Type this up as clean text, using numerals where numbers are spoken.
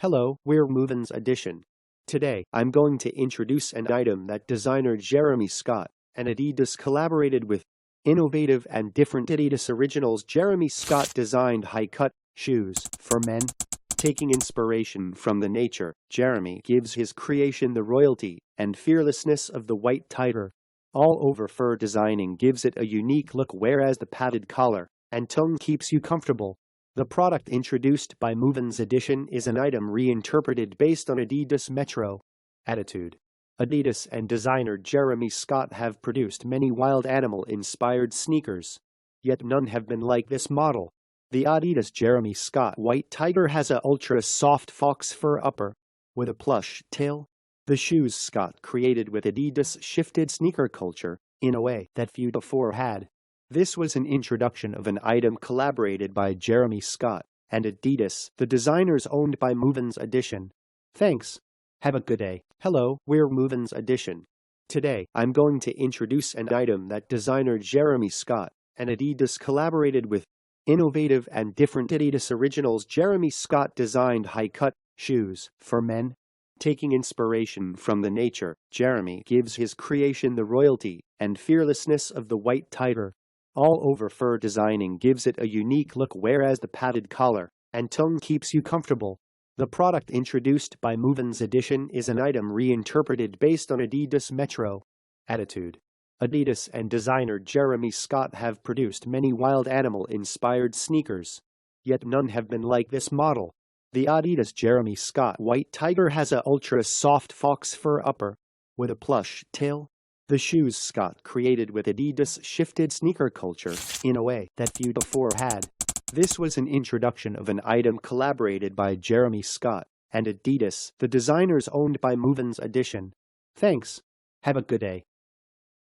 Hello, we're MovinsEdition. Today, I'm going to introduce an item that designer Jere미스캇 and Adidas collaborated with. Innovative and different Adidas originals. Jere미스캇 designed high-cut shoes for men. Taking inspiration from the nature, Jeremy gives his creation the royalty and fearlessness of the white tiger. All-over fur designing gives it a unique look, whereas the padded collar and tongue keeps you comfortable. The product introduced by MovinsEdition is an item reinterpreted based on Adidas Metro attitude. Adidas and designer Jere미스캇 have produced many wild animal-inspired sneakers, yet none have been like this model. The Adidas Jere미스캇 White Tiger has a ultra-soft fox fur upper with a plush tail. The shoes Scott created with Adidas shifted sneaker culture in a way that few before had. This was an introduction of an item collaborated by Jere미스캇 and Adidas, the designers owned by MovinsEdition. Thanks. Have a good day. Hello, we're MovinsEdition. Today, I'm going to introduce an item that designer Jere미스캇 and Adidas collaborated with. Innovative and different Adidas originals. Jere미스캇 designed high-cut shoes for men. Taking inspiration from the nature, Jeremy gives his creation the royalty and fearlessness of the white tiger. All-over fur designing gives it a unique look, whereas the padded collar and tongue keeps you comfortable. The product introduced by MovinsEdition is an item reinterpreted based on Adidas Metro attitude. Adidas and designer Jere미스캇 have produced many wild animal-inspired sneakers, yet none have been like this model. The Adidas Jere미스캇 White Tiger has a ultra-soft fox fur upper with a plush tail. The shoes Scott created with Adidas shifted sneaker culture in a way that few before had. This was an introduction of an item collaborated by Jere미스캇 and Adidas, the designers owned by MovinsEdition. Thanks. Have a good day.